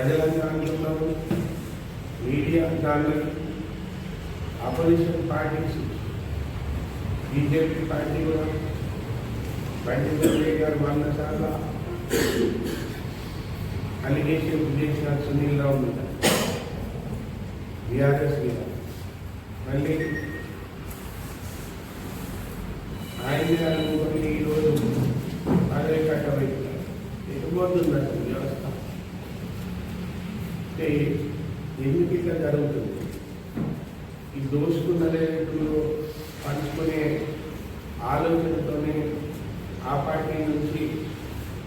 ప్రజలంతా అంటున్నారు, మీడియా అంటున్నారు, అపోజిషన్ పార్టీస్ బీజేపీ పార్టీ కూడా బండి సంజయ్ గారు 100 సార్లు అలిగేషన్ చేసిన సునీల్ రావు మీద బీఆర్ఎస్ మీద మళ్ళీ ఆయన అనుకుని ఈరోజు అదే కట్టబెట్టారు. ఎటుపోతుంది అసలు వ్యవస్థ అంటే ఎందుకు ఇట్లా జరుగుతుంది? ఈ దోచుకున్న రేటులో పంచుకునే ఆలోచనతోనే ఆ పార్టీ నుంచి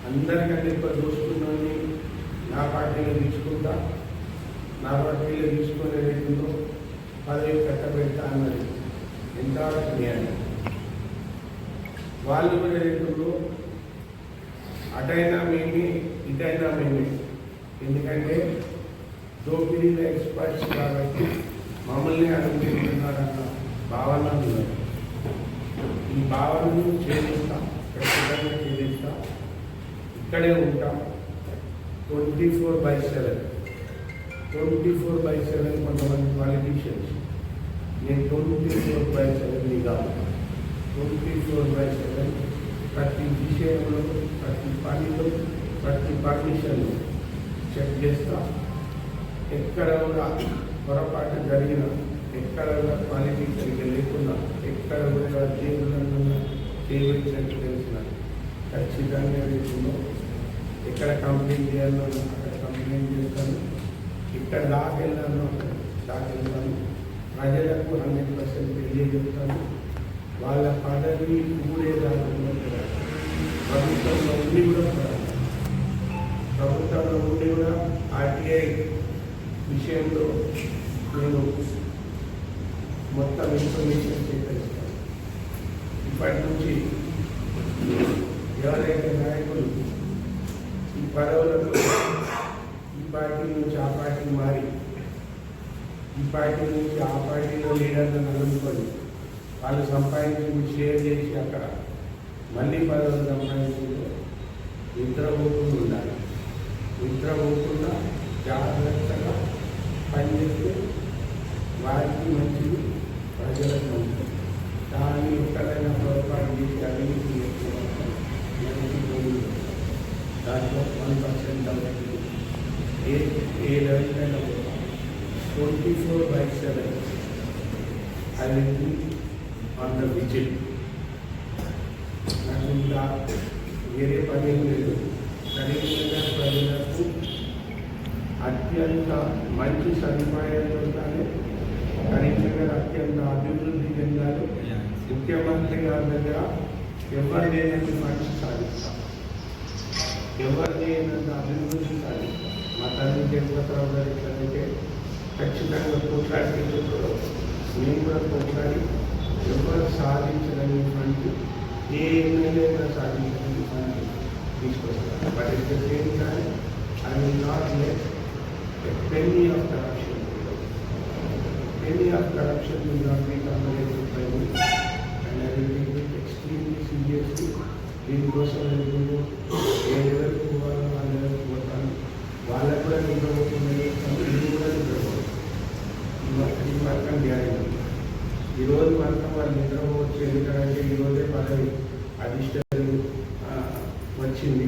అందరికంటే ఎక్కువ దోచుకున్నని నా పార్టీలో తీసుకుంటా, నా పార్టీలో తీసుకునే రేటులో పదవి కట్టబెడతా అన్నది ఎంతవరకు న్యాయం? వాళ్ళు కూడా రేటులో అటైనా మేమే ఇటైనా మేమే. ఎందుకంటే దోపిడీల ఎక్స్పర్ట్స్ కాబట్టి మమ్మల్ని అనుకుంటున్నారన్న భావన ఉన్నది. ఈ భావనను ఛేదిస్తాం, ఖచ్చితంగా ఛేదిస్తాం. ఇక్కడే ఉంటాం 24/7. 24/7 కొంతమంది పాలిటీషియన్స్, నేను 24/7 కాదు. 24/7 ప్రతి విషయంలో, ప్రతి పనిలో, ప్రతి పర్మిషన్లో చెక్ చేస్తా. ఎక్కడ కూడా పొరపాటు జరిగిన, ఎక్కడ కూడా క్వాలిటీ సరిగ్గా లేకుండా, ఎక్కడ కూడా జేబులను చేయవచ్చినట్టు తెలిసిన ఖచ్చితంగా రేపులో ఎక్కడ కంప్లైంట్ చేయాలో అక్కడ కంప్లైంట్ చేస్తాను, ఇక్కడ దాకెళ్ళాను అక్కడ దాకెళ్తాను. ప్రజలకు 100% తెలియజేస్తాను. వాళ్ళ పదవి ఊరే దాకుండా ప్రభుత్వంలో ఉండి కూడా ప్రభుత్వంలో ఉండి కూడా ఆర్టీఐ విషయంలో నేను మొత్తం ఇన్ఫర్మేషన్ సేకరిస్తాను. ఇప్పటి నుంచి ఎవరైతే నాయకులు ఈ పదవులకు ఈ పార్టీ నుంచి ఆ పార్టీ మారి, ఈ పార్టీ నుంచి ఆ పార్టీలో లీడర్లను అనుకొని వాళ్ళు సంపాదించి షేర్ చేసి అక్కడ మళ్ళీ పదవులు సంపాదించి నిద్రపోకుండా ఉండాలి. నిద్రపోకుండా జాగ్రత్తగా పనిచేస్తే వారికి మంచిది, ప్రజలకు మంచిది. దాన్ని ఎక్కడైనా పొరపాటు చేసి అవినీతి దాంట్లో 1% అవుతుంది. ఏ లెవెల్కైనా 24/7 I will be on the whistle. నాకు ఇంకా వేరే పని ఏం లేదు. కరీంనగర్ ప్రజలకు అత్యంత మంచి సదుపాయాలు ఉండాలి. కరీంనగర్ అత్యంత అభివృద్ధి చెందాలి. ముఖ్యమంత్రి గారి దగ్గర ఎవరు లేనంత మంచి సాధిస్తాం, ఎవరు లేనంత అభివృద్ధి సాధిస్తాం. మా తల్లి జగపతిరావు గారు ఎట్లయితే ఖచ్చితంగా పోట్లాడి మేము కూడా పోట్లాడి ఎవరు సాధించడానికి ఏ ఎమ్మెల్యేగా సాధించడానికి ఫండ్ తీసుకొస్తాను. But at the same time I will not let a penny of corruption. Penny of corruption will not be tolerated by me, and I will take it extremely seriously. దీనికోసం నేను ఏ లెవెల్కి పోవాలో ఆ లెవెల్కి పోతాను. వాళ్ళకు కూడా నిద్రపోతుంది, ఇది కూడా నిద్రపోతుంది. ఈ వర్గం గ్యారెంటీ. ఈరోజు వర్గం వాళ్ళు నిద్రపోవచ్చు. ఎందుకంటే ఈరోజే పదవి అధిష్టానం వచ్చింది.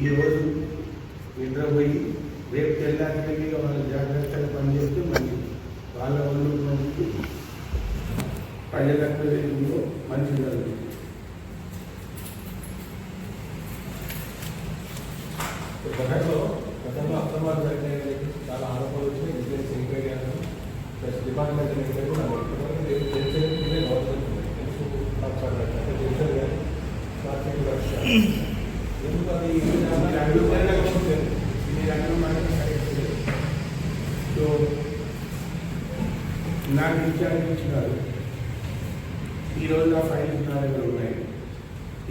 ఈరోజు నిద్రపోయి రేపు తెల్లారికి వాళ్ళు జాగ్రత్తగా పనిచేస్తే మంచిది. వాళ్ళ వాళ్ళు మంచి ప్రజలకు మంచి జరుగుతుంది. గతంలో అక్రమాలు జరిగినాయి, చాలా ఆరోపణలు వచ్చినాయి. విజిలెన్స్ ఎంక్వైరీ అన్నారు, ప్లస్ డిపార్ట్మెంట్ ఎంక్వైరీ కూడా ఎందుకు అది సో నాకు విచారించినారు. ఈరోజు ఆ ఫైల్స్ నా దగ్గర ఉన్నాయి.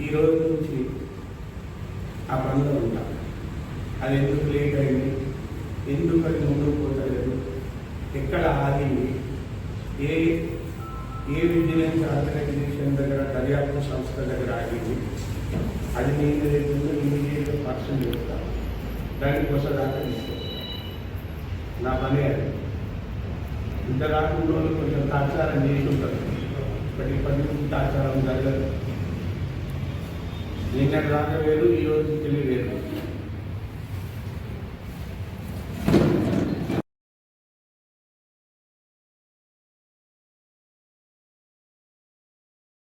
ఈరోజు నుంచి ఆ పనిలో ఉంటాను. అది ఎందుకు లేట్ అయింది, ఎందుకు అది ముందుకు పోతలేదు, ఎక్కడ ఆగింది, ఏ విజిలెన్స్ ఆర్గనైజేషన్ దగ్గర, దర్యాప్తు సంస్థ దగ్గర ఆగింది, అది నేను రేపు ఇమీడియట్గా పర్సన్ చేస్తాను. దానికోసం దాకా తీసుకొస్తాను. నా పని అది. ఇంత రాకుండా కొంచెం తాచారం చేసి ఉంటారు. పది నుంచి తాచారం జరగదు. నిన్నటి దాకా వేరు, ఈ రోజు తెలియలేదు.